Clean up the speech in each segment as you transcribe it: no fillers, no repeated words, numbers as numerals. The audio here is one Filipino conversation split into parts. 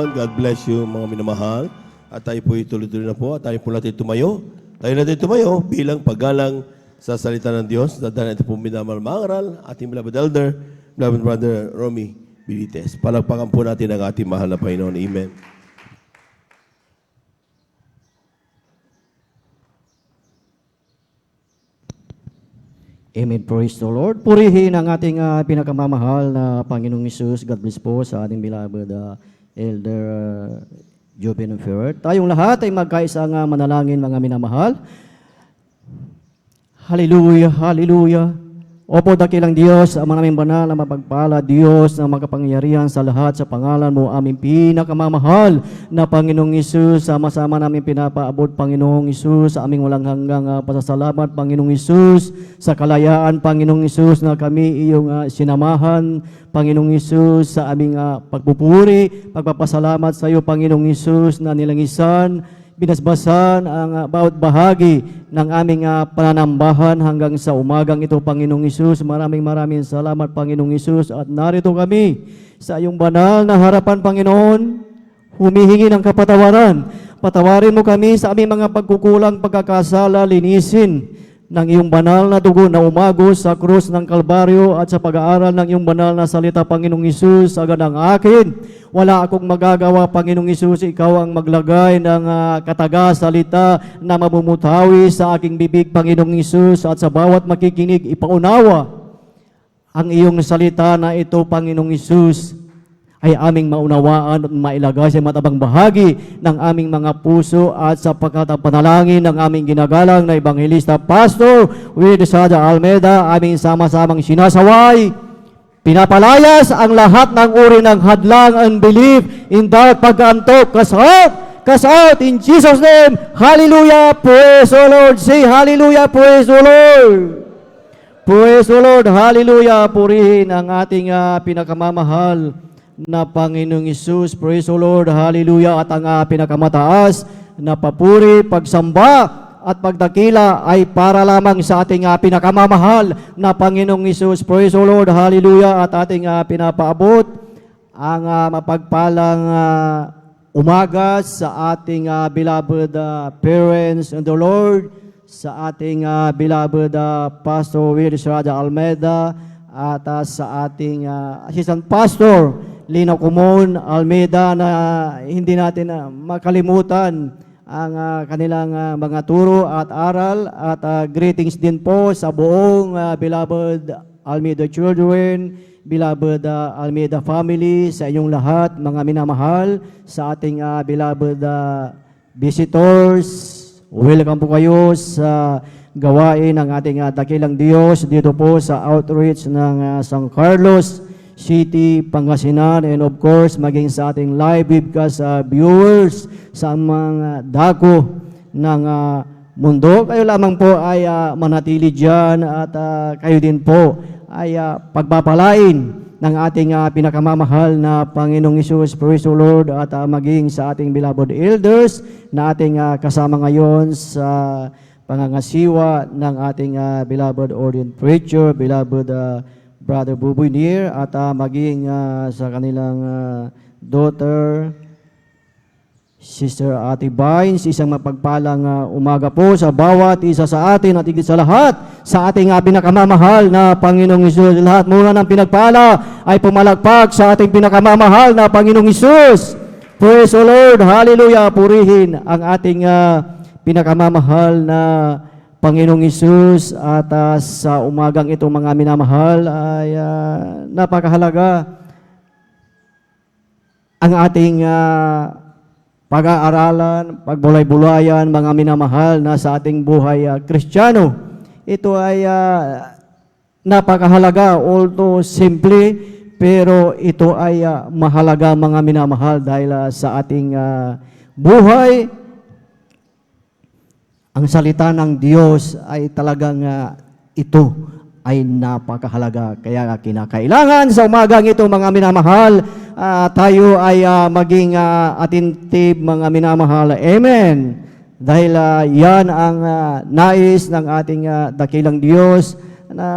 Panginoon. God bless you, mga minamahal. At tayo po ituloy-tuloy na po. At tayo po natin tumayo. Tayo natin tumayo bilang paggalang sa salita ng Diyos. Dahil natin po minamahal mangaral. Ating beloved elder, beloved brother Romy Benitez. Palagpakan po natin ang ating mahal na Panginoon. Amen. Amen. Praise the Lord. Purihin ang ating pinakamamahal na Panginoong Hesus. God bless po sa ating beloved Elder Joven Ferrer. Tayong lahat ay magkaisang manalangin, mga minamahal. Hallelujah, hallelujah. Opo, dakilang Diyos, ang aming banal na mapagpala, Diyos na makapangyarihan sa lahat, sa pangalan mo, aming pinakamamahal na Panginoong Hesus. Sama-sama namin pinapaabot, Panginoong Hesus, sa aming walang hanggang pasasalamat, Panginoong Hesus, sa kalayaan, Panginoong Hesus, na kami iyong sinamahan, Panginoong Hesus, sa aming pagpupuri, pagpapasalamat sa iyo, Panginoong Hesus, na nilangisan, binasbasan ang bawat bahagi ng aming pananambahan hanggang sa umagang ito, Panginoong Hesus. Maraming salamat, Panginoong Hesus. At narito kami sa iyong banal na harapan, Panginoon, humihingi ng kapatawaran. Patawarin mo kami sa aming mga pagkukulang, pagkakasala, linisin ng iyong banal na dugo na umagos sa krus ng Kalbaryo at sa pag-aaral ng iyong banal na salita, Panginoong Hesus. Agad ang akin, wala akong magagawa, Panginoong Hesus. Ikaw ang maglagay ng kataga-salita na mamumutawi sa aking bibig, Panginoong Hesus, at sa bawat makikinig, ipaunawa ang iyong salita na ito, Panginoong Hesus, ay aming maunawaan at mailagay sa matabang bahagi ng aming mga puso at sapagkat ang panalangin ng aming ginagalang na Evangelista Pastor Willie Sada Almeida, aming sama-samang sinasaway, pinapalayas ang lahat ng uri ng hadlang and belief in that pag-antok. Cast out in Jesus' name. Hallelujah, praise the Lord. Say hallelujah, praise the Lord. Praise the Lord, hallelujah. Purihin ang ating pinakamamahal na Panginoong Hesus. Praise the Lord, hallelujah. At ang pinakamataas na papuri, pagsamba at pagdakila ay para lamang sa ating pinakamamahal na Panginoong Hesus. Praise the Lord, hallelujah. At ating pinapaabot ang mapagpalang umaga sa ating beloved parents in the Lord, sa ating beloved Pastor Willie Sada Almeida, at sa ating Assistant Pastor Lino Kumon Almeida, na hindi natin makalimutan ang kanilang mga turo at aral. At greetings din po sa buong beloved Almeida children, beloved Almeida family, sa inyong lahat, mga minamahal, sa ating beloved visitors. Welcome po kayo sa gawain ng ating dakilang Diyos dito po sa outreach ng San Carlos City, Pangasinan, and of course maging sa ating live webcast viewers sa mga dako ng mundo. Kayo lamang po ay manatili dyan at kayo din po ay pagpapalain ng ating pinakamamahal na Panginoong Hesus. Praise the Lord. At maging sa ating beloved elders na ating kasama ngayon sa pangangasiwa ng ating beloved ordained preacher, beloved Brother Buboy Nier, at maging sa kanilang daughter, Sister Ate Vines. Isang mapagpalang umaga po sa bawat isa sa atin at higit sa lahat sa ating pinakamamahal na Panginoong Hesus. Lahat muna ng pinagpala ay pumalagpak sa ating pinakamamahal na Panginoong Hesus. Praise the Lord, hallelujah. Purihin ang ating pinakamamahal na Panginoong Hesus. At sa umagang ito, mga minamahal, ay napakahalaga ang ating pag-aaralan, pagbulay-bulayan, mga minamahal, na sa ating buhay Kristiyano. Ito ay napakahalaga, although simple, pero ito ay mahalaga, mga minamahal, dahil sa ating buhay, ang salita ng Diyos ay talagang ito ay napakahalaga. Kaya kinakailangan sa umagang ito, mga minamahal, tayo ay maging attentive, mga minamahal. Amen. Dahil yan ang nais ng ating dakilang Diyos, na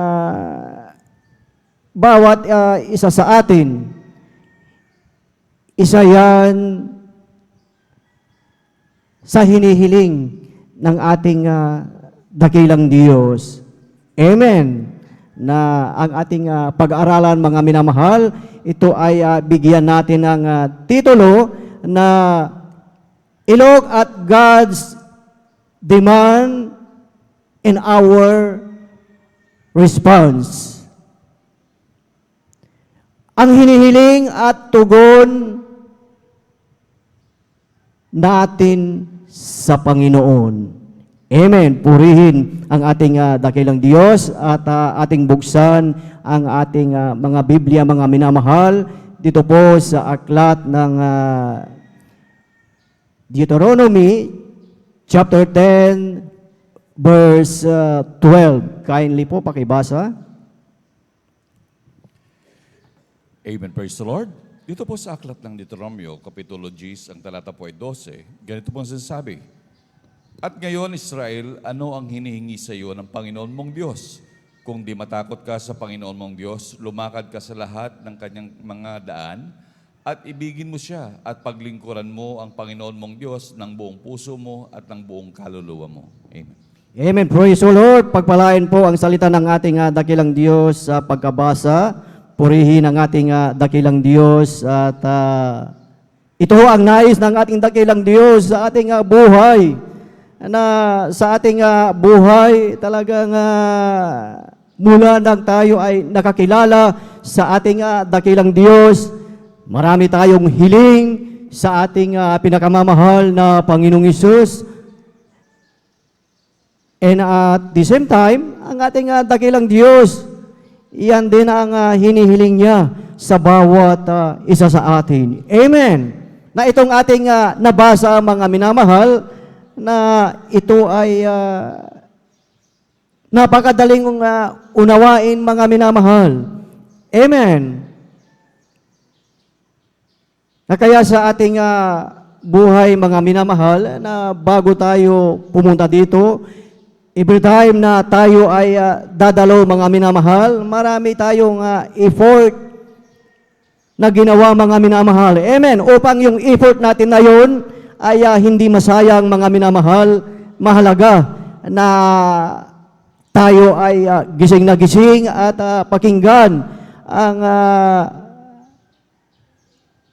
bawat isa sa atin Isa yan sa hinihiling ng ating dakilang Diyos. Amen. Na ang ating pag-aaralan, mga minamahal, ito ay bigyan natin ng titulo na "Look at God's demand and our response." Ang hinihiling at tugon natin sa Panginoon. Amen. Purihin ang ating dakilang Diyos at ating buksan ang ating mga Biblia, mga minamahal, dito po sa aklat ng Deuteronomy chapter 10 verse 12. Kindly po pakibasa. Amen. Praise the Lord. Dito po sa aklat ng Deuteronomio, Kapitulo 10, ang talata po ay 12, ganito po ang sinasabi, "At ngayon, Israel, ano ang hinihingi sa iyo ng Panginoon mong Diyos? Kung di matakot ka sa Panginoon mong Diyos, lumakad ka sa lahat ng kanyang mga daan, at ibigin mo siya, at paglingkuran mo ang Panginoon mong Diyos ng buong puso mo at ng buong kaluluwa mo." Amen. Amen. Praise the Lord. Pagpalain po ang salita ng ating dakilang Diyos sa pagkabasa. Purihin ang ating dakilang Diyos at ito ang nais ng ating dakilang Diyos sa ating buhay. Na sa ating buhay talagang mula nang tayo ay nakakilala sa ating dakilang Diyos, marami tayong hiling sa ating pinakamamahal na Panginoong Hesus. And at the same time, ang ating dakilang Diyos, iyan din ang hinihiling niya sa bawat isa sa atin. Amen. Na itong ating nabasa, mga minamahal, na ito ay napakadaling unawain, mga minamahal. Amen. Na kaya sa ating buhay, mga minamahal, na bago tayo pumunta dito, every time na tayo ay dadalo, mga minamahal, marami tayong effort na ginawa, mga minamahal. Amen. Upang yung effort natin na yun ay hindi masayang, mga minamahal, mahalaga na tayo ay gising na gising at pakinggan ang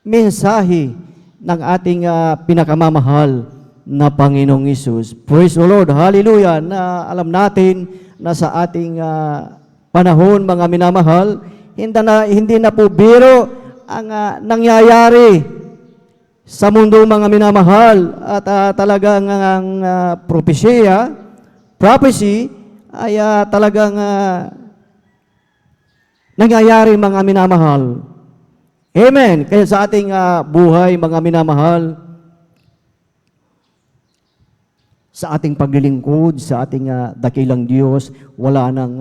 mensahe ng ating pinakamamahal na Panginoong Hesus. Praise the Lord. Hallelujah. Na alam natin na sa ating panahon, mga minamahal, hindi na po biro ang nangyayari sa mundo, mga minamahal. At talagang ang prophecy ay talagang nangyayari, mga minamahal. Amen. Kaya sa ating buhay, mga minamahal, sa ating paglilingkod, sa ating dakilang Diyos, wala nang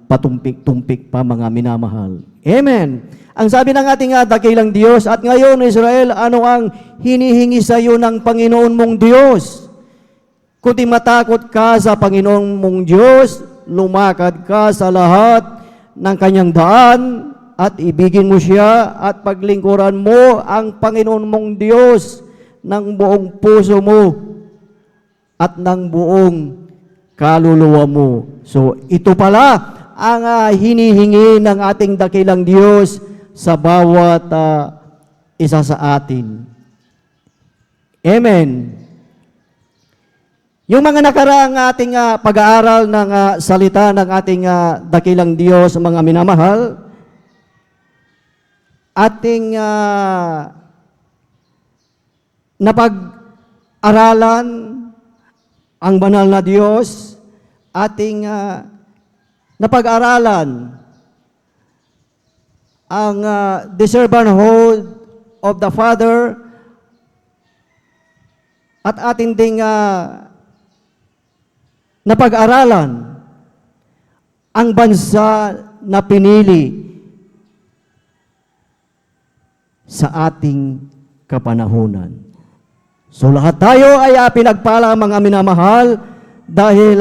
patumpik-tumpik pa, mga minamahal. Amen. Ang sabi ng ating dakilang Diyos, "At ngayon, Israel, ano ang hinihingi sa iyo ng Panginoon mong Diyos? Kundi matakot ka sa Panginoon mong Diyos, lumakad ka sa lahat ng kanyang daan, at ibigin mo siya, at paglingkuran mo ang Panginoon mong Diyos ng buong puso mo at ng buong kaluluwa mo." So, ito pala ang hinihingi ng ating dakilang Diyos sa bawat isa sa atin. Amen. Yung mga nakaraang ating pag-aaral ng salita ng ating dakilang Diyos, mga minamahal, ating napag-aralan ang banal na Diyos, ating napag-aralan ang the servanthood of the Father, at ating ding napag-aralan ang bansa na pinili sa ating kapanahunan. So lahat tayo ay pinagpala, mga minamahal, dahil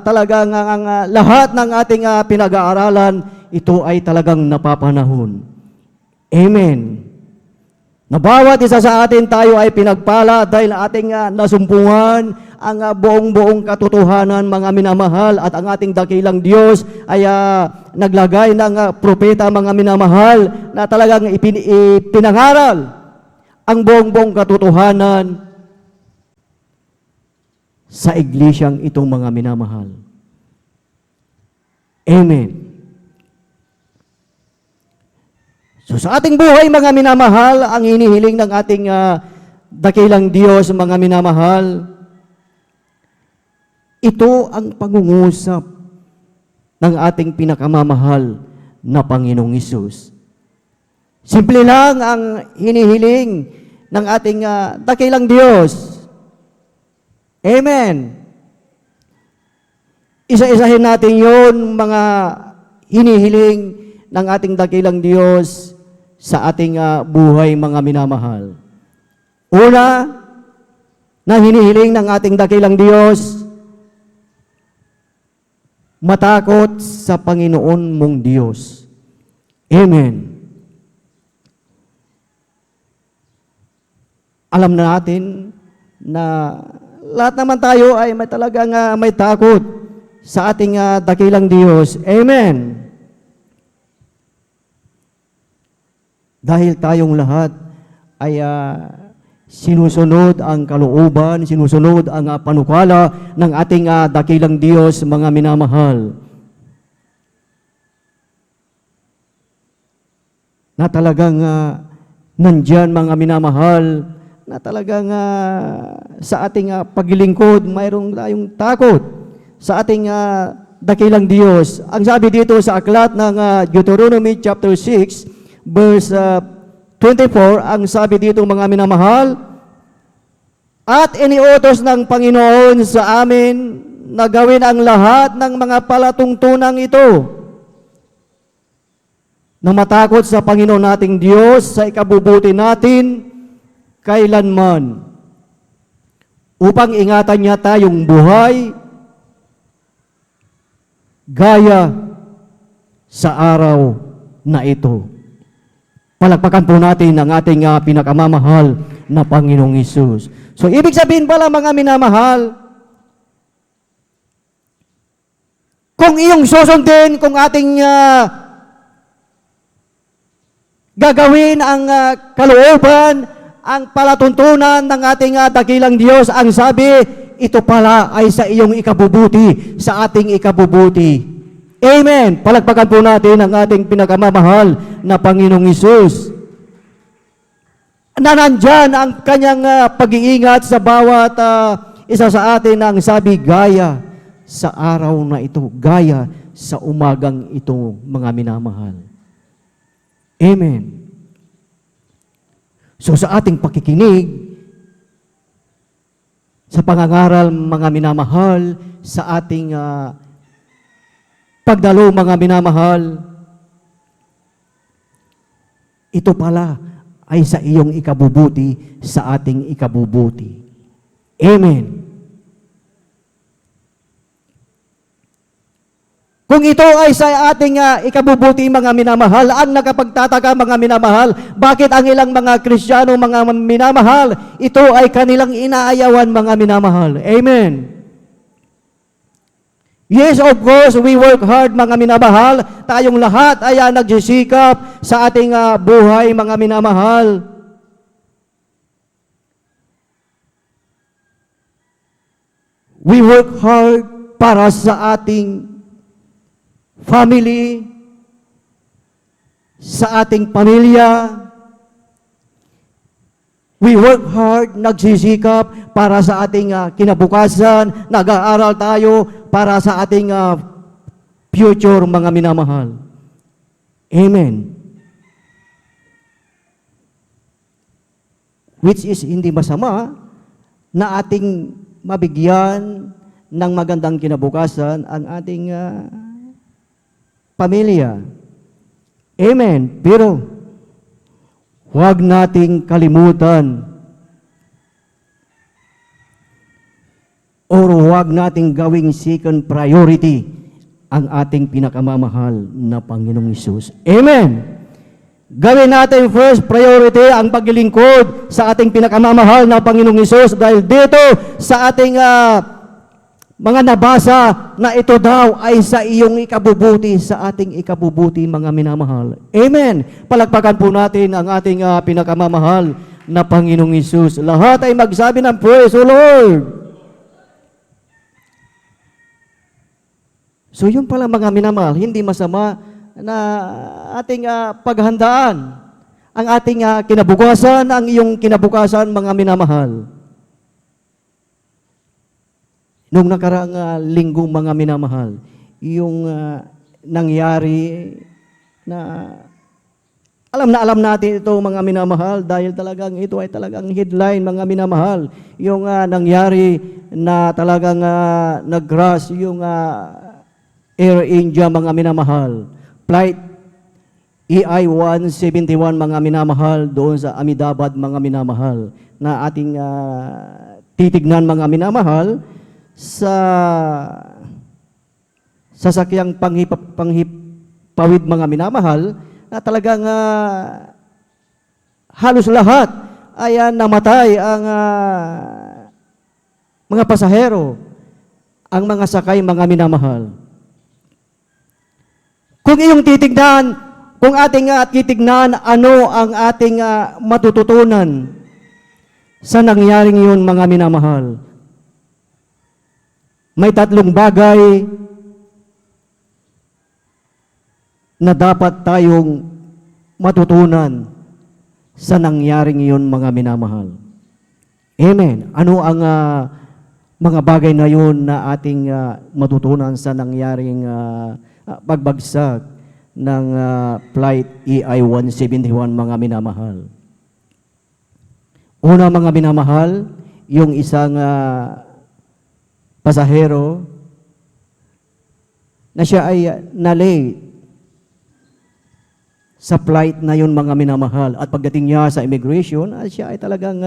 talagang ang lahat ng ating pinag-aaralan, ito ay talagang napapanahon. Amen. Na bawat isa sa atin tayo ay pinagpala dahil ating nasumpungan ang buong katotohanan, mga minamahal, at ang ating dakilang Diyos ay naglagay ng propeta, mga minamahal, na talagang ipinangaral ang buong katotohanan sa iglesyang itong, mga minamahal. Amen. So sa ating buhay, mga minamahal, ang hinihiling ng ating dakilang Diyos, mga minamahal, ito ang pangungusap ng ating pinakamamahal na Panginoong Hesus. Simple lang ang hinihiling ng ating dakilang Diyos. Amen. Isa-isahin natin yon, mga hinihiling ng ating dakilang Diyos sa ating buhay, mga minamahal. Una, na hinihiling ng ating dakilang Diyos, matakot sa Panginoon mong Diyos. Amen. Alam na natin na lahat naman tayo ay talagang may takot sa ating dakilang Diyos. Amen. Dahil tayong lahat ay sinusunod ang kalooban, sinusunod ang panukala ng ating dakilang Diyos, mga minamahal. Na talagang nandyan, mga minamahal, na talagang sa ating paglilingkod, mayroong tayong takot sa ating dakilang Diyos. Ang sabi dito sa aklat ng Deuteronomy chapter 6, verse 24, ang sabi dito, mga minamahal, at iniutos ng Panginoon sa amin na gawin ang lahat ng mga palatungtunang ito, na matakot sa Panginoon nating Diyos sa ikabubuti natin kailanman, upang ingatan niya tayong buhay gaya sa araw na ito. Palakpakan po natin ang ating pinakamamahal na Panginoong Hesus. So, ibig sabihin pala, mga minamahal, kung iyong susundin, kung ating gagawin ang kalooban, ang palatuntunan ng ating dakilang Diyos, ang sabi, ito pala ay sa iyong ikabubuti, sa ating ikabubuti. Amen. Palakpakan po natin ang ating pinakamamahal na Panginoong Hesus. Na nandyan ang kanyang pag-iingat sa bawat isa sa atin, ang sabi, gaya sa araw na ito, gaya sa umagang ito, mga minamahal. Amen. So sa ating pakikinig, sa pangangaral, mga minamahal, sa ating pagdalo, mga minamahal, ito pala ay sa iyong ikabubuti, sa ating ikabubuti. Amen. Kung ito ay sa ating ikabubuti, mga minamahal, ang nakapagtataka, mga minamahal, bakit ang ilang mga Kristiyano, mga minamahal, ito ay kanilang inaayawan, mga minamahal. Amen. Yes, of course, we work hard, mga minamahal. Tayong lahat ay nagsisikap sa ating buhay, mga minamahal. We work hard para sa ating family, sa ating pamilya. We work hard, nagsisikap para sa ating kinabukasan, nag-aaral tayo para sa ating future, mga minamahal. Amen. Which is hindi masama na ating mabigyan ng magandang kinabukasan ang ating pamilya. Amen. Pero huwag nating kalimutan o huwag nating gawing second priority ang ating pinakamamahal na Panginoong Hesus. Amen. Gawin natin first priority ang paglilingkod sa ating pinakamamahal na Panginoong Hesus dahil dito sa ating mga nabasa na ito daw ay sa iyong ikabubuti, sa ating ikabubuti mga minamahal. Amen. Palakpakan po natin ang ating pinakamamahal na Panginoong Hesus. Lahat ay magsabi ng praise, O Lord. So yun pala mga minamahal, hindi masama na ating paghandaan ang ating kinabukasan, ang iyong kinabukasan mga minamahal. Nung nakaraang linggong mga minamahal, yung nangyari na alam natin ito mga minamahal dahil talagang ito ay talagang headline mga minamahal. Yung nangyari na talagang nag-crash yung Air India mga minamahal. Flight EI-171 mga minamahal doon sa Ahmedabad mga minamahal na ating titignan mga minamahal sa sasakyang panghipawid mga minamahal na talagang halos lahat ay namatay ang mga pasahero, ang mga sakay mga minamahal. Kung iyong titignan, kung ating titignan ano ang ating matututunan sa nangyaring yun mga minamahal. May tatlong bagay na dapat tayong matutunan sa nangyaring yun mga minamahal. Amen. Ano ang mga bagay na yun na ating matutunan sa nangyaring pagbagsak ng Flight EI-171 mga minamahal? Una mga minamahal, yung isang pasahero na siya ay na-late sa flight na yun mga minamahal. At pagdating niya sa immigration, siya ay talagang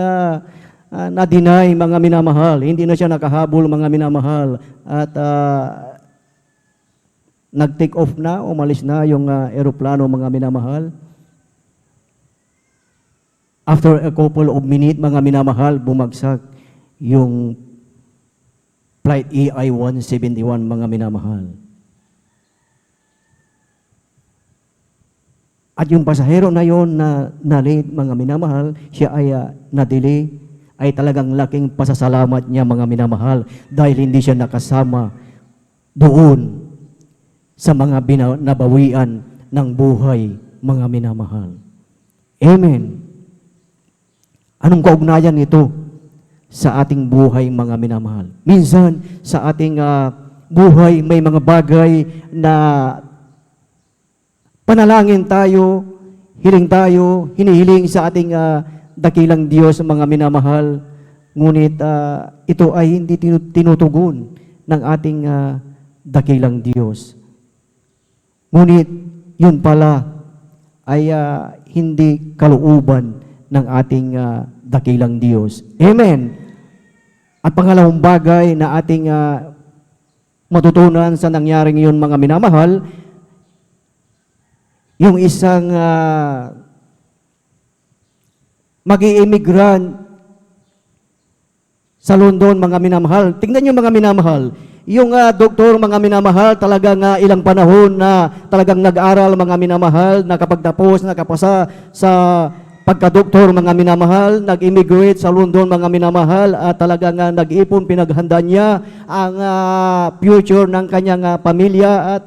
na-deny mga minamahal. Hindi na siya nakahabol mga minamahal. At nag-take off na, umalis na yung aeroplano mga minamahal. After a couple of minutes mga minamahal, bumagsak yung Flight EI-171 mga minamahal. At yung pasahero na yon na late mga minamahal, siya ay na-delay, ay talagang laking pasasalamat niya mga minamahal dahil hindi siya nakasama doon sa mga nabawian ng buhay mga minamahal. Amen. Anong kaugnayan nito sa ating buhay mga minamahal? Minsan sa ating buhay may mga bagay na panalangin tayo, hinihiling sa ating dakilang Diyos mga minamahal, ngunit ito ay hindi tinutugon ng ating dakilang Diyos. Ngunit yun pala ay hindi kalooban ng ating dakilang Diyos. Amen. At pangalawang bagay na ating matutunan sa nangyaring yun mga minamahal, yung isang mag-i-immigrant sa London mga minamahal. Tingnan nyo mga minamahal, yung doktor mga minamahal, talagang ilang panahon na talagang nag-aral mga minamahal, nakapagtapos, nakapasa sa pagka-doktor mga minamahal, nag-immigrate sa London mga minamahal at talagang nag-ipon, pinaghanda niya ang future ng kanyang pamilya at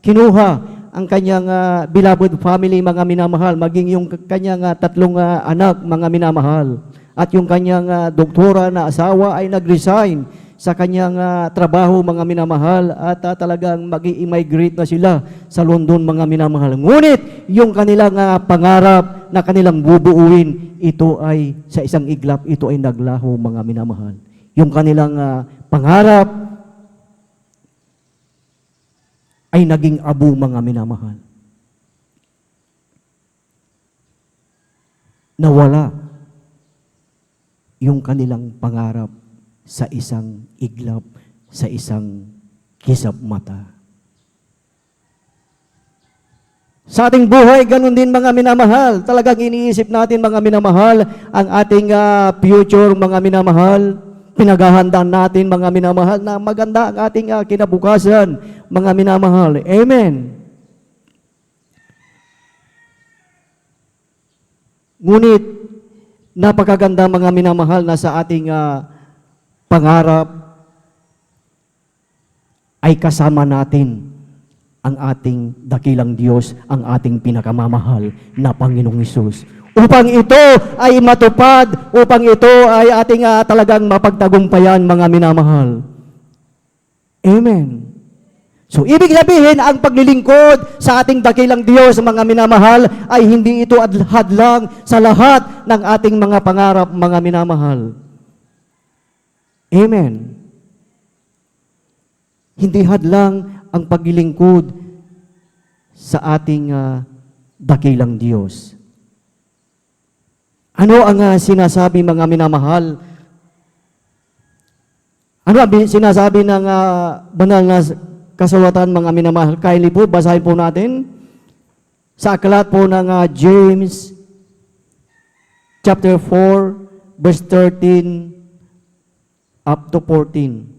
kinuha ang kanyang beloved family mga minamahal, maging yung kanyang tatlong anak mga minamahal. At yung kanyang doktora na asawa ay nag-resign sa kanyang trabaho mga minamahal at talagang mag-i-immigrate na sila sa London mga minamahal. Ngunit yung kanilang pangarap na kanilang bubuuin, ito ay sa isang iglap, ito ay naglaho mga minamahal. Yung kanilang pangarap ay naging abo mga minamahal. Nawala yung kanilang pangarap sa isang iglap, sa isang kisap mata. Sa ating buhay, ganun din mga minamahal. Talagang iniisip natin mga minamahal, ang ating future mga minamahal. Pinaghahandaan natin mga minamahal na maganda ang ating kinabukasan mga minamahal. Amen. Ngunit, napakaganda mga minamahal na sa ating pangarap ay kasama natin ang ating dakilang Diyos, ang ating pinakamamahal na Panginoong Hesus. Upang ito ay matupad, upang ito ay ating talagang mapagtagumpayan mga minamahal. Amen. So, ibig sabihin, ang paglilingkod sa ating dakilang Diyos, mga minamahal, ay hindi ito hadlang sa lahat ng ating mga pangarap, mga minamahal. Amen. Hindi hadlang ang paglilingkod sa ating dakilang Diyos. Ano ang sinasabi mga minamahal? Ano ang sinasabi ng banal na kasulatan mga minamahal? Kindly po, basahin po natin sa aklat po ng James chapter 4 verse 13 up to 14.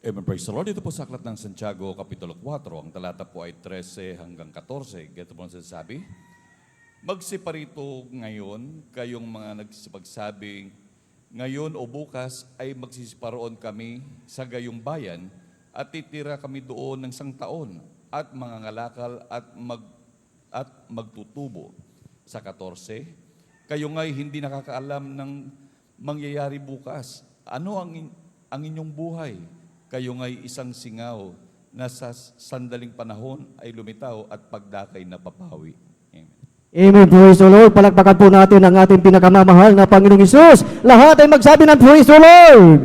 Amen. Praise the Lord. Ito po sa aklat ng Santiago, Kapitulo 4. Ang talata po ay 13 hanggang 14. Ganito po ang sinasabi. Magsiparito ngayon kayong mga nagsipagsabi, ngayon o bukas ay magsisiparoon kami sa gayong bayan at titira kami doon ng 1 taon at mangangalakal at magtutubo. Sa 14, kayo nga'y hindi nakakaalam ng mangyayari bukas. Ano ang inyong buhay? Kayo nga'y isang singaw na sa sandaling panahon ay lumitaw at pagdakay na papawi. Amen. Amen. Praise the Lord. Palakpakan po natin ang ating pinakamamahal na Panginoong Hesus. Lahat ay magsabi ng Praise the Lord.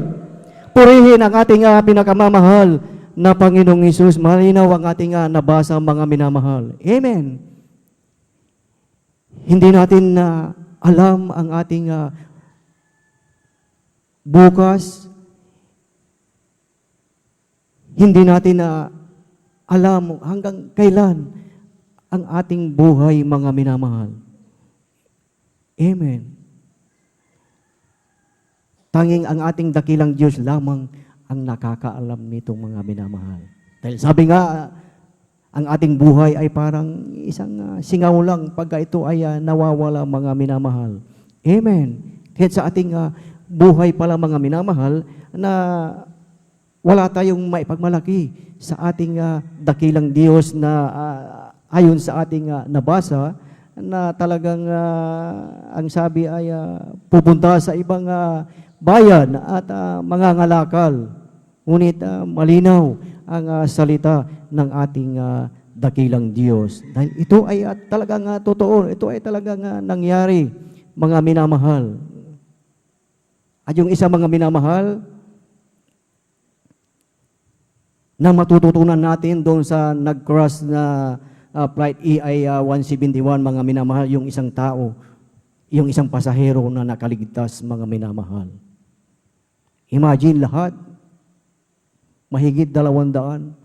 Purihin ang ating pinakamamahal na Panginoong Hesus. Malinaw ang ating nabasa mga minamahal. Amen. Hindi natin alam ang ating bukas. Hindi natin alam hanggang kailan ang ating buhay, mga minamahal. Amen. Tanging ang ating dakilang Diyos lamang ang nakakaalam nitong mga minamahal. Dahil sabi nga, ang ating buhay ay parang isang singaw lang pagka ito ay nawawala, mga minamahal. Amen. Kahit sa ating buhay pala, mga minamahal, na wala tayong maipagmalaki sa ating dakilang Diyos na ayon sa ating nabasa na talagang ang sabi ay pupunta sa ibang bayan at mangangalakal. Ngunit malinaw ang salita ng ating dakilang Diyos. Dahil ito ay talagang totoo, ito ay talagang nangyari, mga minamahal. At yung isa, mga minamahal, na matututunan natin doon sa nag-cross na flight EI 171, mga minamahal, yung isang tao, yung isang pasahero na nakaligtas, mga minamahal. Imagine lahat, mahigit 200,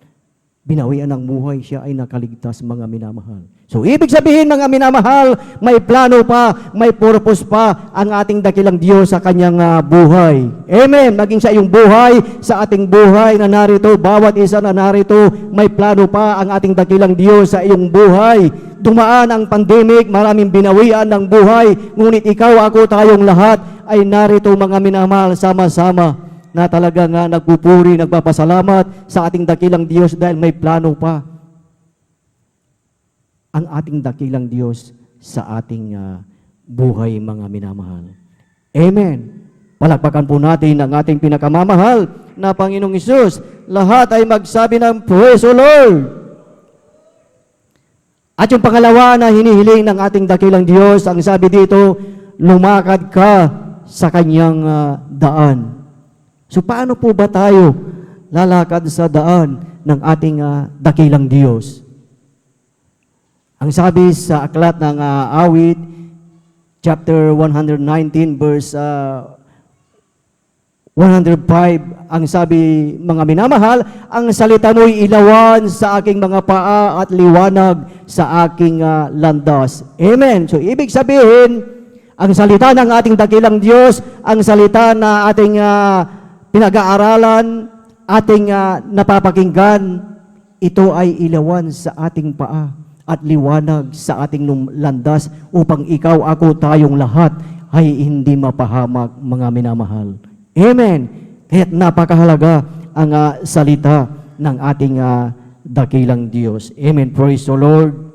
binawian ng buhay, siya ay nakaligtas, mga minamahal. So, ibig sabihin, mga minamahal, may plano pa, may purpose pa ang ating dakilang Diyos sa kanyang buhay. Amen. Maging sa iyong buhay, sa ating buhay na narito, bawat isa na narito, may plano pa ang ating dakilang Diyos sa iyong buhay. Dumaan ang pandemic, maraming binawian ng buhay, ngunit ikaw, ako, tayong lahat ay narito, mga minamahal, sama-sama na talagang nagpupuri, nagpapasalamat sa ating dakilang Diyos dahil may plano pa ang ating dakilang Diyos sa ating buhay, mga minamahal. Amen. Palakpakan po natin ang ating pinakamamahal na Panginoong Hesus. Lahat ay magsabi ng Praise the Lord. At yung pangalawa na hinihiling ng ating dakilang Diyos, ang sabi dito, lumakad ka sa kanyang daan. So paano po ba tayo lalakad sa daan ng ating dakilang Diyos? Ang sabi sa aklat ng Awit, chapter 119, verse 105, ang sabi, mga minamahal, ang salita mo'y ilawan sa aking mga paa at liwanag sa aking landas. Amen. So, ibig sabihin, ang salita ng ating dakilang Diyos, ang salita na ating pinag-aaralan, ating napapakinggan, ito ay ilawan sa ating paa at liwanag sa ating landas upang ikaw, ako, tayong lahat ay hindi mapahamak, mga minamahal. Amen. Kaya't napakahalaga ang salita ng ating dakilang Diyos. Amen. Praise the Lord.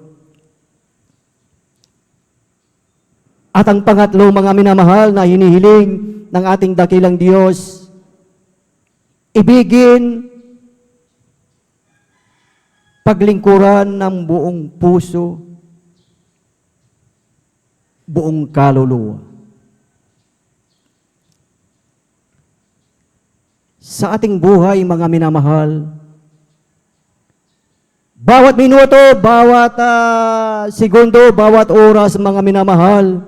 At ang pangatlo, mga minamahal, na hinihiling ng ating dakilang Diyos, ibigin, paglingkuran ng buong puso, buong kaluluwa. Sa ating buhay, mga minamahal, bawat minuto, bawat segundo, bawat oras, mga minamahal,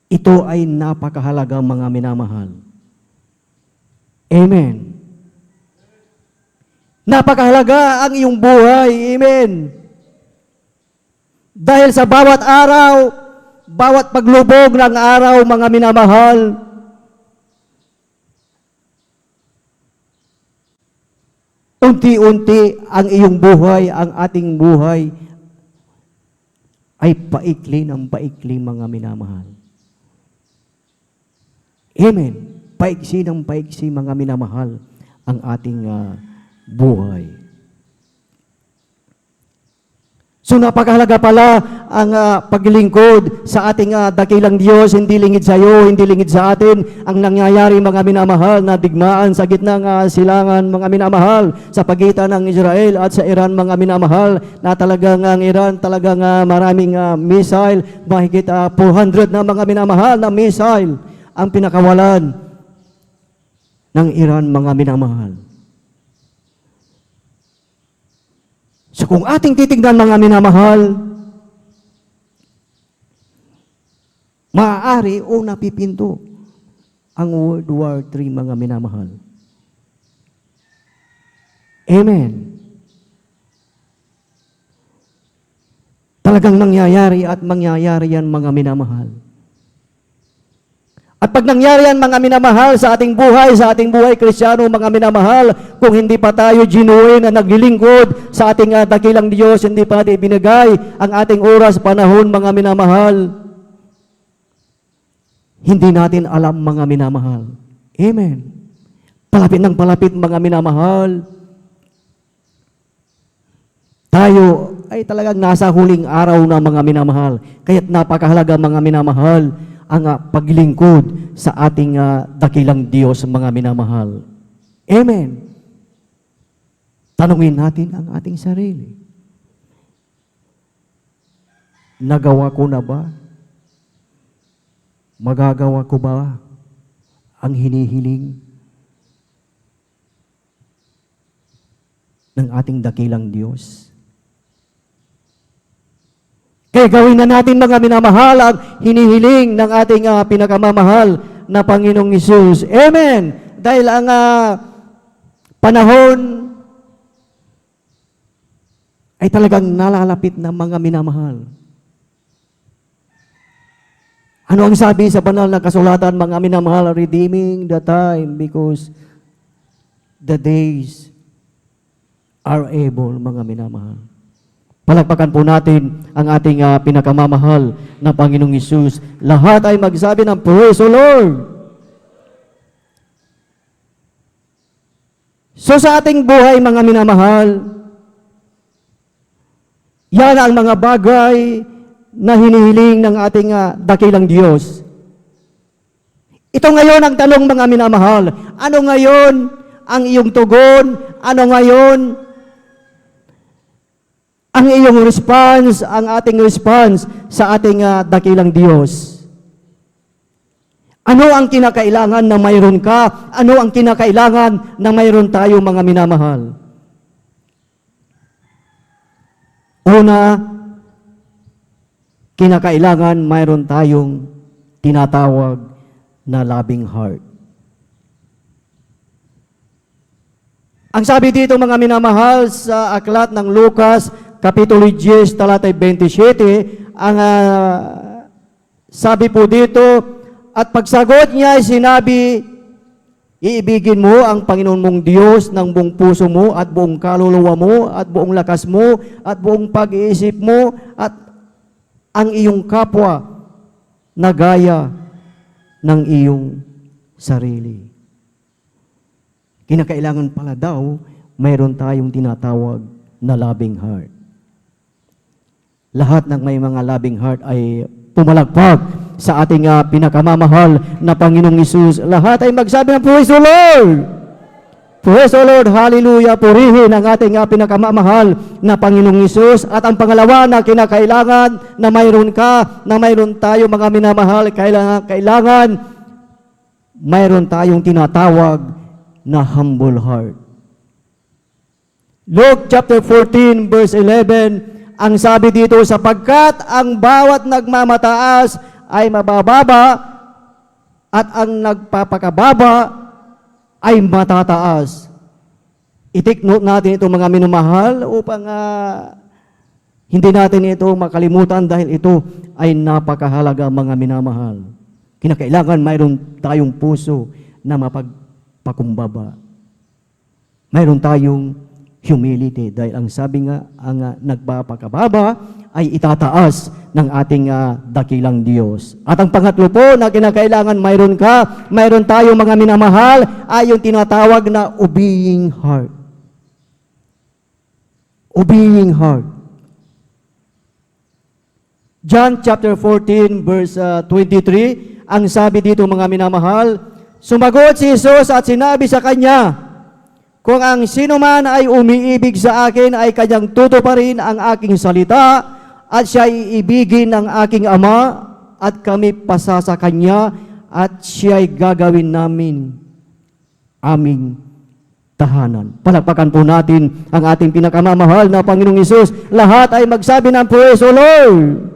ito ay napakahalaga, mga minamahal. Amen. Napakahalaga ang iyong buhay. Amen. Dahil sa bawat araw, bawat paglubog ng araw, mga minamahal, unti-unti ang iyong buhay, ang ating buhay, ay paikli ng paikli, mga minamahal. Amen. Paiksi ng paiksi, mga minamahal, ang ating buhay. So napakahalaga pala ang paglingkod sa ating dakilang Diyos, hindi lingid sa iyo, hindi lingid sa atin. Ang nangyayari, mga minamahal, na digmaan sa gitna ng silangan, mga minamahal, sa pagitan ng Israel at sa Iran, mga minamahal, na talagang ang Iran, talagang maraming missile, mahigit 400 na, mga minamahal, na missile ang pinakawalan ng Iran, mga minamahal. So kung ating titignan, mga minamahal, maaari o napipinto ang World War III, mga minamahal. Amen. Talagang nangyayari at mangyayari yan, mga minamahal. At pag nangyari yan, mga minamahal, sa ating buhay Kristiyano, mga minamahal, kung hindi pa tayo genuine na naglilingkod sa ating dakilang Diyos, hindi pa natin ibinigay ang ating oras, panahon, mga minamahal, hindi natin alam, mga minamahal. Amen. Palapit ng palapit, mga minamahal, tayo ay talagang nasa huling araw na, mga minamahal. Kaya't napakahalaga, mga minamahal, ang paglingkod sa ating dakilang Diyos, mga minamahal. Amen. Tanungin natin ang ating sarili. Nagawa ko na ba? Magagawa ko ba ang hinihiling ng ating dakilang Diyos? Kaya gawin na natin, mga minamahal, ang hinihiling ng ating pinakamamahal na Panginoong Hesus. Amen! Dahil ang panahon ay talagang nalalapit na, mga minamahal. Ano ang sabi sa banal na kasulatan, mga minamahal? Redeeming the time because the days are able, mga minamahal. Palakpakan po natin ang ating pinakamamahal na Panginoong Hesus. Lahat ay magsabi ng praise the Lord. So sa ating buhay, mga minamahal, yan ang mga bagay na hinihiling ng ating dakilang Diyos. Ito ngayon ang tanong, mga minamahal. Ano ngayon ang iyong tugon? Ano ngayon ang iyong response, ang ating response sa ating dakilang Diyos? Ano ang kinakailangan na mayroon ka? Ano ang kinakailangan na mayroon tayo, mga minamahal? Una, kinakailangan mayroon tayong tinatawag na loving heart. Ang sabi dito mga minamahal sa aklat ng Lucas, Kapitulo 10, talatay 27, ang sabi po dito, at pagsagot niya ay sinabi, iibigin mo ang Panginoon mong Diyos ng buong puso mo at buong kaluluwa mo at buong lakas mo at buong pag-iisip mo at ang iyong kapwa na gaya ng iyong sarili. Kinakailangan pala daw, mayroon tayong tinatawag na loving heart. Lahat ng may mga loving heart ay pumalagpag sa ating pinakamamahal na Panginoong Hesus. Lahat ay magsabi ng Praise the Lord! Praise the Lord! Hallelujah! Purihin ang ating pinakamamahal na Panginoong Hesus. At ang pangalawa na kinakailangan na mayroon ka, na mayroon tayo mga minamahal, kailangan mayroon tayong tinatawag na humble heart. Luke chapter 14 verse 11, ang sabi dito, sapagkat ang bawat nagmamataas ay mabababa at ang nagpapakababa ay matataas. I-take note natin ito mga minamahal upang hindi natin ito makalimutan dahil ito ay napakahalaga mga minamahal. Kinakailangan mayroon tayong puso na mapagpakumbaba. Mayroon tayong humility dahil ang sabi nga, ang nagpapakababa ay itataas ng ating dakilang Diyos. At ang pangatlo po na kinakailangan mayroon tayo mga minamahal ay yung tinatawag na obeying heart. Obeying heart. John chapter 14 verse 23, ang sabi dito mga minamahal, sumagot si Jesus at sinabi sa kanya, kung ang sino man ay umiibig sa akin ay kanyang tutuparin ang aking salita at siya iibigin ng aking Ama at kami pasasa kanya at siya ay gagawin namin aming tahanan. Palakpakan po natin ang ating pinakamamahal na Panginoong Hesus. Lahat ay magsabi ng Praise the Lord!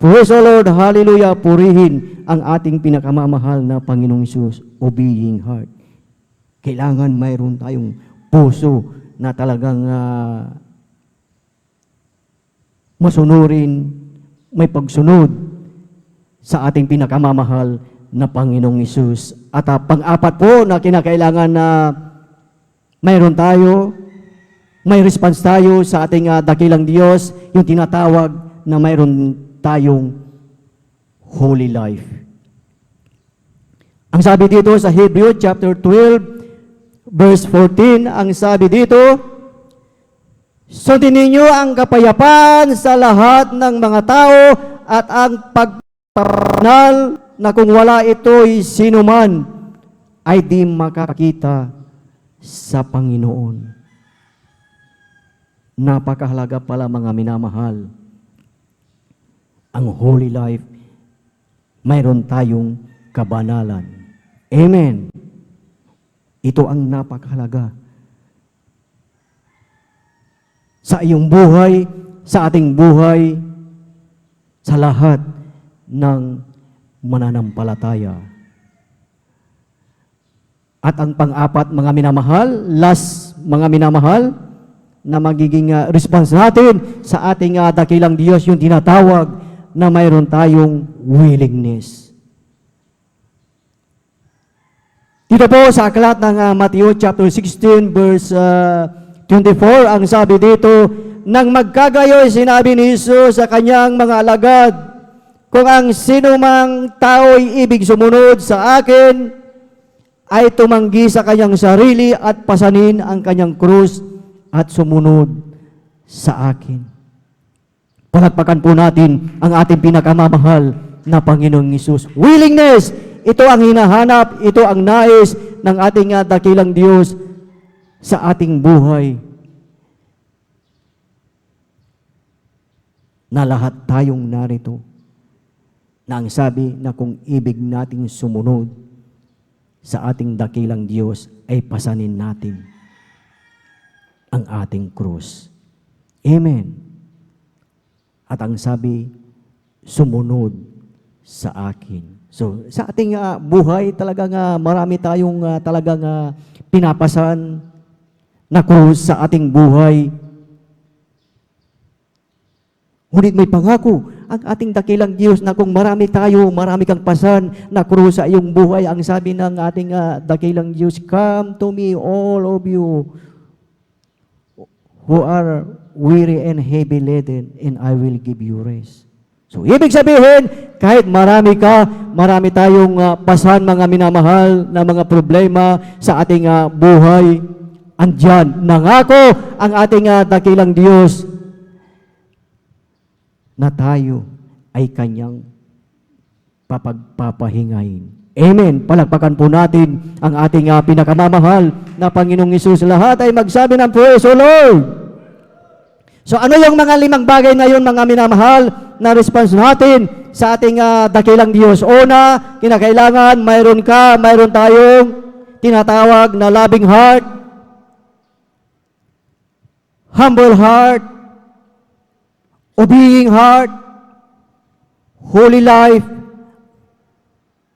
Praise the Lord! Hallelujah! Purihin ang ating pinakamamahal na Panginoong Hesus. Obeying heart. Kailangan mayroon tayong puso na talagang masunurin, may pagsunod sa ating pinakamamahal na Panginoong Hesus. At pang-apat po na kinakailangan na mayroon tayo, may response tayo sa ating dakilang Diyos, yung tinatawag na mayroon tayong holy life. Ang sabi dito sa Hebrew chapter 12, verse 14, ang sabi dito, sundin ninyo ang kapayapaan sa lahat ng mga tao at ang pagparanal na kung wala ito'y sino man ay di makakita sa Panginoon. Napakahalaga pala mga minamahal. Ang holy life, mayroon tayong kabanalan. Amen. Ito ang napakahalaga. Sa iyong buhay, sa ating buhay, sa lahat ng mananampalataya. At ang pang-apat, mga minamahal, last, mga minamahal, na magiging response natin sa ating dakilang Diyos, yung tinatawag na mayroon tayong willingness. Dito po sa aklat ng Matthew chapter 16 verse 24, ang sabi dito, nang magkagayoy sinabi ni Jesus sa kanyang mga alagad, kung ang sino mang tao'y ibig sumunod sa akin, ay tumanggi sa kanyang sarili at pasanin ang kanyang krus at sumunod sa akin. Palakpakan po natin ang ating pinakamamahal na Panginoong Hesus. Willingness! Ito ang hinahanap, ito ang nais ng ating dakilang Diyos sa ating buhay. Na lahat tayong narito. Na ang sabi na kung ibig nating sumunod sa ating dakilang Diyos ay pasanin natin ang ating krus. Amen. At ang sabi, sumunod sa akin. So, sa ating buhay, talagang marami tayong talagang pinapasan na krus sa ating buhay. Ngunit may pangako ang ating dakilang Diyos na kung marami tayo, marami kang pasan na krus sa iyong buhay. Ang sabi ng ating dakilang Diyos, "Come to me, all of you who are weary and heavy laden, and I will give you rest." So, ibig sabihin, kahit marami ka, marami tayong pasan, mga minamahal, na mga problema sa ating buhay, andyan, nangako ang ating dakilang Diyos na tayo ay Kanyang papagpapahingain. Amen. Palakpakan po natin ang ating pinakamamahal na Panginoong Hesus. Lahat ay magsabi ng praise the Lord. So ano yung mga 5 bagay na yun, mga minamahal, na response natin sa ating dakilang Diyos? Una, kinakailangan mayroon tayong tinatawag na loving heart, humble heart, obeying heart, holy life,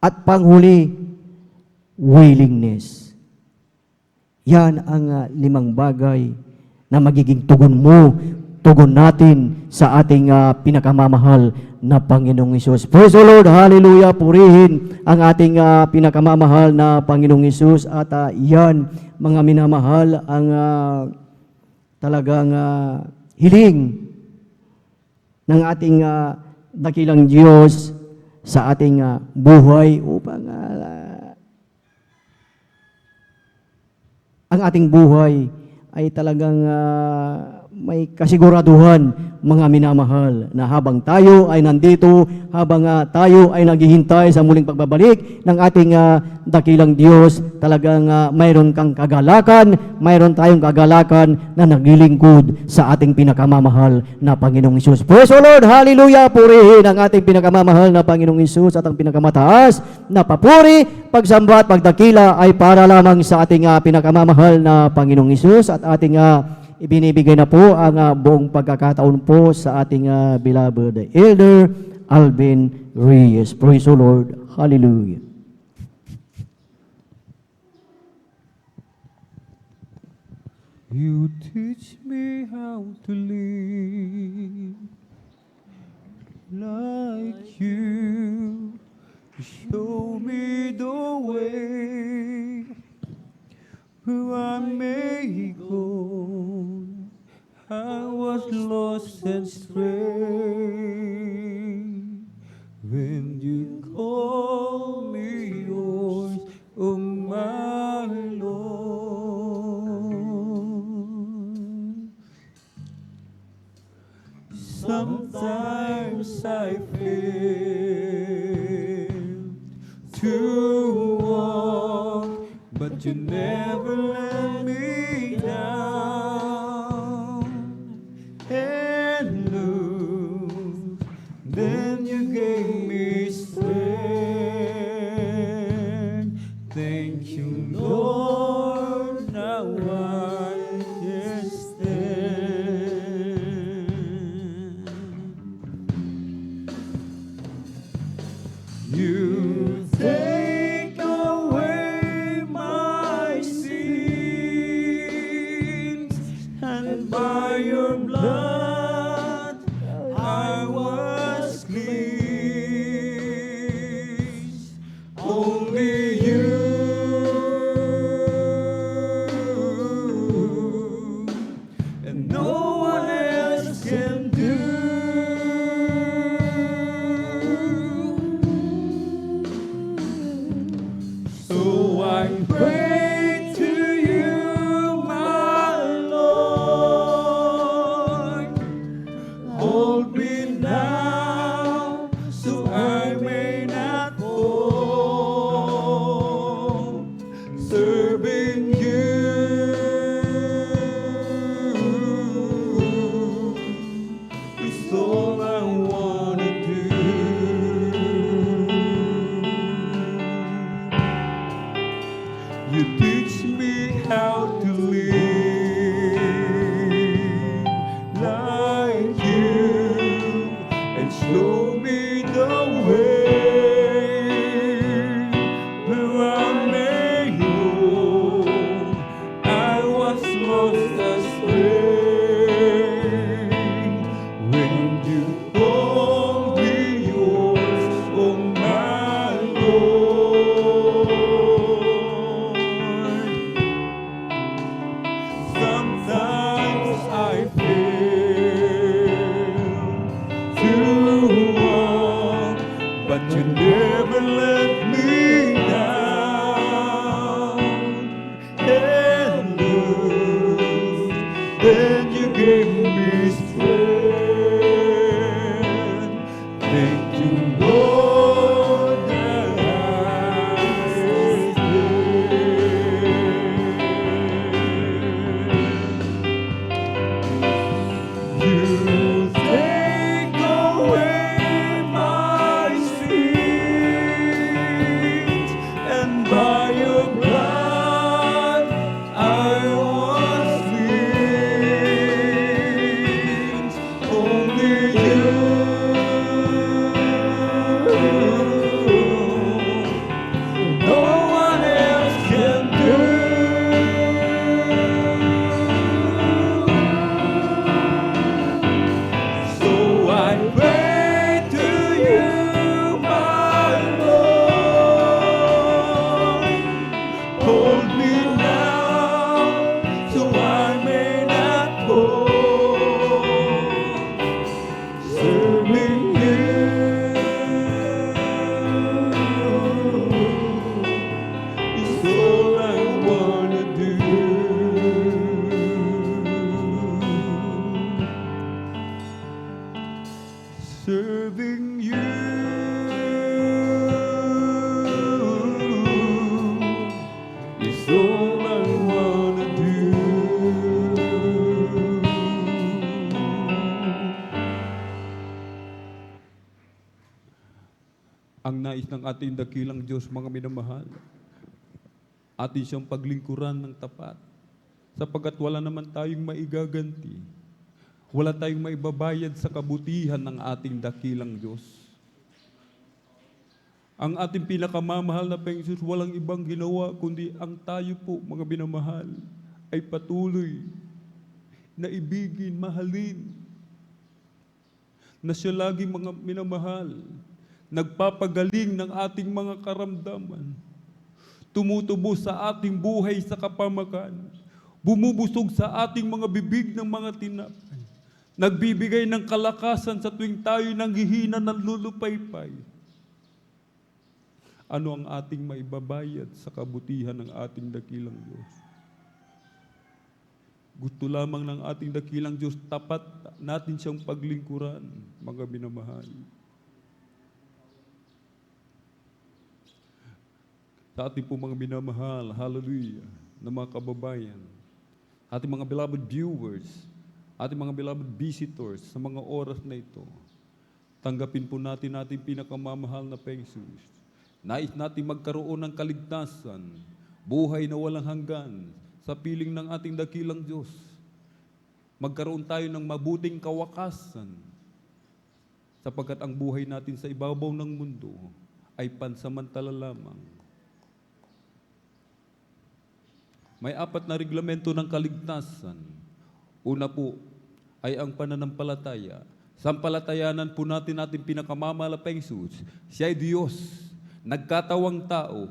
at panghuli, willingness. Yan ang 5 bagay na magiging tugon natin sa ating pinakamamahal na Panginoong Hesus. Praise the Lord, hallelujah, purihin ang ating pinakamamahal na Panginoong Hesus. At yan, mga minamahal, ang talagang hiling ng ating dakilang Diyos sa ating buhay upang ang ating buhay ay talagang may kasiguraduhan, mga minamahal, na habang tayo ay nandito, habang tayo ay naghihintay sa muling pagbabalik ng ating dakilang Diyos, talagang mayroon kang kagalakan, mayroon tayong kagalakan na naglilingkod sa ating pinakamamahal na Panginoong Hesus. Praise the Lord, hallelujah, purihin ang ating pinakamamahal na Panginoong Hesus, at ang pinakamataas na papuri, pagsamba at pagdakila ay para lamang sa ating pinakamamahal na Panginoong Hesus. At ating ibinibigay na po ang buong pagkakataon po sa ating beloved Elder Alvin Reyes. Praise the Lord. Hallelujah. You teach me how to live like you. Show me the way where I may go. I was lost and stray when you called me yours, oh my Lord. Sometimes I fail to walk, but you never let me down. And look, then you gave me strength. Thank you, Lord, now I can stand. You take away my sins, and by your blood I was cleansed. Only you and no one else can do. So I pray to you, my Lord, hold me now, so I may not fall, serving you is all I want to do. You teach me how to live like you, and show me the way where I may go. I was lost walk, but you never let me down. And lose, then you gave me strength. Thank you, Lord, that I stand. You take away my sins, and by your blood I was cleansed. Only you, no one else can do. So I pray to you, my Lord, hold me now, so I may not fall, serving you is all I wanna do. Serving you is all I wanna do. Ang nais ng ating dakilang Diyos, mga minamahal, atin siyang paglingkuran ng tapat, sapagkat wala naman tayong maigaganti. Wala tayong maibabayad sa kabutihan ng ating dakilang Diyos. Ang ating pinakamamahal na Panginoon, walang ibang ginawa kundi ang tayo po, mga binamahal, ay patuloy na ibigin, mahalin, na siya lagi, mga minamahal, nagpapagaling ng ating mga karamdaman, tumutubo sa ating buhay sa kapamakan, bumubusog sa ating mga bibig ng mga tinapay, nagbibigay ng kalakasan sa tuwing tayo nanghihina ng lulupaypay. Ano ang ating maibabayad sa kabutihan ng ating dakilang Diyos? Gusto lamang ng ating dakilang Diyos, tapat natin siyang paglingkuran, mga binamahal. Sa ating po mga binamahal, hallelujah, na mga kababayan, ating mga beloved viewers, ating mga beloved visitors sa mga oras na ito, tanggapin po natin ating pinakamamahal na Panginoon. Nais natin magkaroon ng kaligtasan, buhay na walang hanggan, sa piling ng ating dakilang Diyos. Magkaroon tayo ng mabuting kawakasan, sapagkat ang buhay natin sa ibabaw ng mundo ay pansamantala lamang. May 4 na reglamento ng kaligtasan. Una po ay ang pananampalataya. Sampalatayanan po natin ating pinakamamahal na Panginoon. Siya ay Diyos, nagkatawang tao,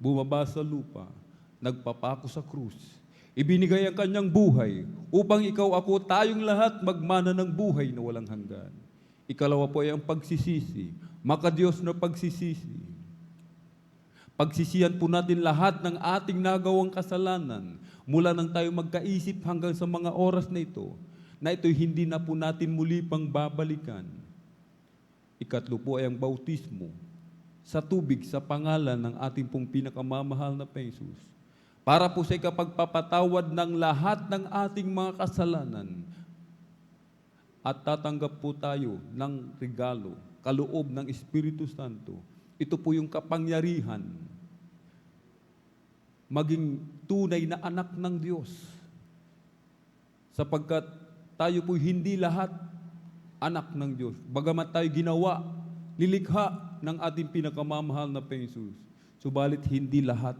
bumaba sa lupa, nagpapako sa krus. Ibinigay ang kanyang buhay upang ikaw, ako, tayong lahat magmana ng buhay na walang hanggan. Ikalawa po ay ang pagsisisi, makadiyos na pagsisisi. Pagsisihan po natin lahat ng ating nagawang kasalanan mula nang tayo magkaisip hanggang sa mga oras na ito'y hindi na po natin muli pang babalikan. Ikatlo po ay ang bautismo sa tubig sa pangalan ng ating pong pinakamamahal na Panginoon. Para po sa ikapagpapatawad ng lahat ng ating mga kasalanan at tatanggap po tayo ng regalo, kaloob ng Espiritu Santo. Ito po yung kapangyarihan maging tunay na anak ng Diyos. Sapagkat tayo po hindi lahat anak ng Diyos. Bagamat tayo ginawa, nilikha ng ating pinakamamahal na Panginoon. Subalit hindi lahat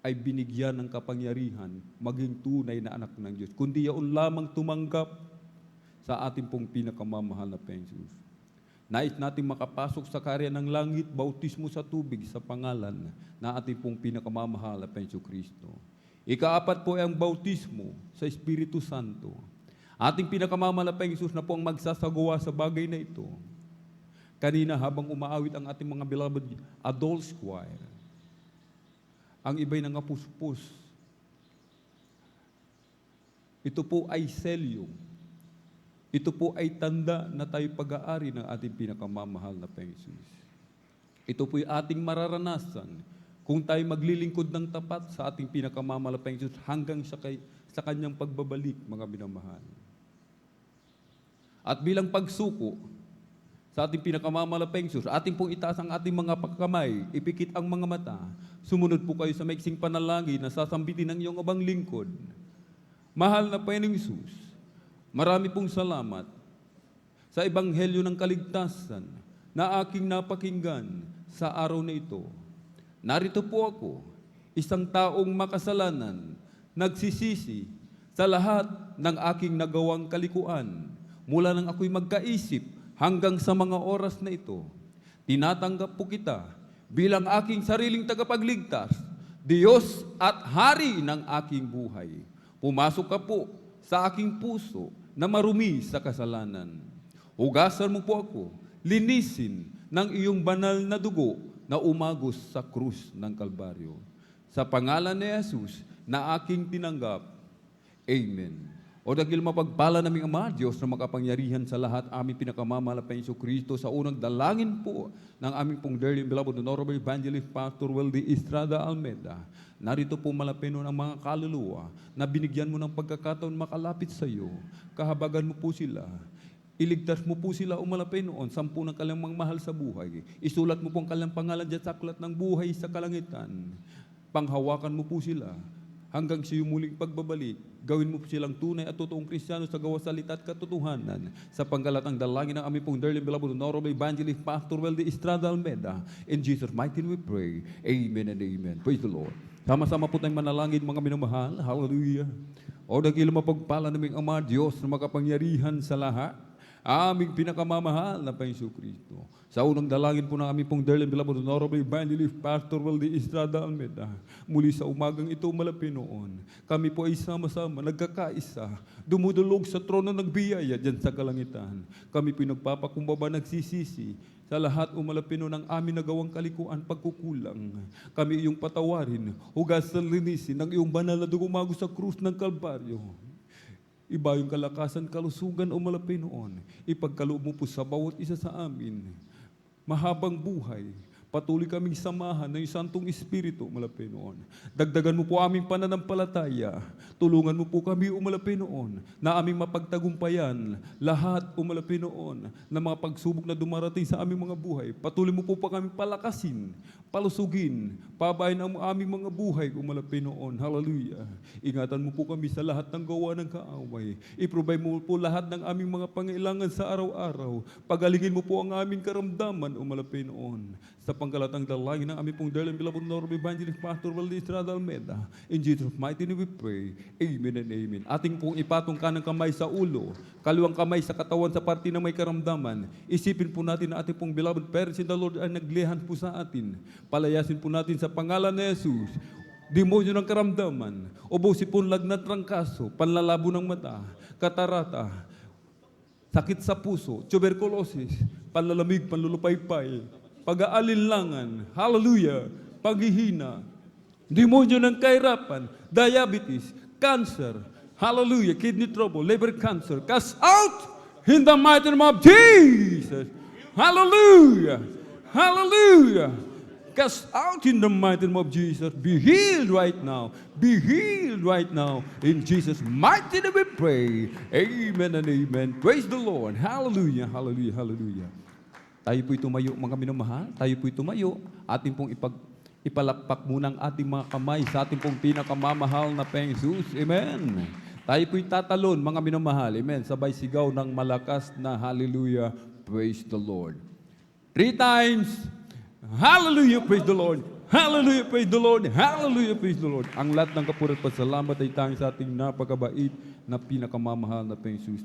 ay binigyan ng kapangyarihan maging tunay na anak ng Diyos. Kundi yaon lamang tumanggap sa ating pong pinakamamahal na Panginoon. Nais natin makapasok sa karya ng langit, bautismo sa tubig sa pangalan na ating pong pinakamamahal na Panginoon Kristo. Ika-4 po ay ang bautismo sa Espiritu Santo. Ating pinakamamahal na Panginoon na po ang magsasagawa sa bagay na ito. Kanina habang umaawit ang ating mga beloved adult choir, ang iba'y nangapuspos. Ito po ay selyum. Ito po ay tanda na tayo pag-aari ng ating pinakamamahal na Panginoon. Ito po ay ating mararanasan kung tayo maglilingkod ng tapat sa ating pinakamamahal na Panginoon hanggang sa kanyang pagbabalik, mga minamahal. At bilang pagsuko sa ating pinakamamahal na Panginoon, ating pong itaas ang ating mga pagkamay, ipikit ang mga mata, sumunod po kayo sa maiksing panalangin na sasambitin ng iyong abang lingkod. Mahal na Panginoong Hesus, marami pong salamat sa ebanghelyo ng kaligtasan na aking napakinggan sa araw na ito. Narito po ako, isang taong makasalanan, nagsisisi sa lahat ng aking nagawang kalikuan. Mula nang ako'y magkaisip hanggang sa mga oras na ito, tinatanggap po kita bilang aking sariling tagapagligtas, Diyos at Hari ng aking buhay. Pumasok ka po sa aking puso na marumi sa kasalanan. Hugasan mo po ako, linisin ng iyong banal na dugo na umagos sa krus ng Kalbaryo. Sa pangalan ni Jesus na aking tinanggap, Amen. O dahil mapagpala naming Ama, Diyos na makapangyarihan sa lahat, aming pinakamamahal na Panginoon Kristo, sa unang dalangin po ng aming pong dearly beloved Honorable Evangelist Pastor Weldy Estrada Almeida, narito po malapino ng mga kaluluwa na binigyan mo ng pagkakataon makalapit sa iyo. Kahabagan mo po sila. Iligtas mo po sila umalapin noon, 10 ng kanilang mga mahal sa buhay. Isulat mo po ang kanilang pangalan dyan sa aklat ng buhay sa kalangitan. Panghawakan mo po sila hanggang sa iyong muling pagbabalik. Gawin mo po silang tunay at totoong Kristiyano sa gawa salita at katotohanan. Sa panggalatang dalangin ng aming pong dearly beloved Honorable Evangelist Pastor Weldy Estrada Almeida. In Jesus' mighty name we pray. Amen and amen. Praise the Lord. Sama-sama po tayong manalangin, mga minamahal. Hallelujah. O dahil mapagpala naming Ama, Diyos na makapangyarihan sa lahat, aming pinakamamahal na Panginoon Kristo. Sa unang dalangin po ng aming pong dearly beloved Honorable Evangelist Pastor Weldy Estrada Almeida, muli sa umagang ito malapit noon, kami po ay sama-sama, nagkakaisa, dumudulog sa trono ng biyaya dyan sa kalangitan. Kami po nagpapakumbaba, nagsisisi, sa lahat umalapino ng amin nagawang kalikuan, pagkukulang. Kami iyong patawarin, hugasan, linisin ng iyong banal na dugumago sa krus ng Kalbaryo. Iba yung kalakasan, kalusugan o malapit noon. Ipagkaloob mo po sa bawat isa sa amin. Mahabang buhay. Patuloy kaming samahan ng Santong Espiritu umalapit noon. Dagdagan mo po aming pananampalataya. Tulungan mo po kami umalapit noon na aming mapagtagumpayan lahat umalapit noon na mga pagsubok na dumarating sa aming mga buhay. Patuloy mo po kami palakasin, palusugin, pabayan ang aming mga buhay umalapit noon. Hallelujah. Ingatan mo po kami sa lahat ng gawa ng kaaway. I-provide mo po lahat ng aming mga pangailangan sa araw-araw. Pagalingin mo po ang aming karamdaman umalapit noon. Sa panggalatang dalangin ng aming pong dearly beloved Honorable Evangelist Pastor Weldy Estrada Almeida. In Jesus' mighty name we pray. Amen and amen. Ating pong ipatong kanang kamay sa ulo, kaliwang kamay sa katawan sa parte na may karamdaman. Isipin po natin na ating pong beloved parents in the Lord ay naglihan po sa atin. Palayasin po natin sa pangalan ni Jesus. Demonyo ng karamdaman, ubusin po lagnat trangkaso, panlalabo ng mata, katarata, sakit sa puso, tuberculosis, panlalamig, panlulupaypay, pag-aalinlangan, hallelujah, paghihina, demonyo ng kahirapan, diabetes, cancer, hallelujah, kidney trouble, liver cancer, cast out in the mighty name of Jesus. Hallelujah, hallelujah. Cast out in the mighty name of Jesus. Be healed right now. Be healed right now. In Jesus' mighty name we pray. Amen and amen. Praise the Lord. Hallelujah, hallelujah, hallelujah. Tayo po'y tumayo, mga minamahal. Tayo po'y tumayo. Ating pong ipalakpak muna ang ating mga kamay sa ating pong pinakamamahal na Panginoon. Amen. Tayo po'y tatalon, mga minamahal. Amen. Sabay sigaw ng malakas na hallelujah. Praise the Lord. 3 times. Hallelujah, praise the Lord. Hallelujah, praise the Lord. Hallelujah, praise the Lord. Ang lahat ng kapuri't pasalamat ay tanging sa ating napakabait na pinakamamahal na Panginoon.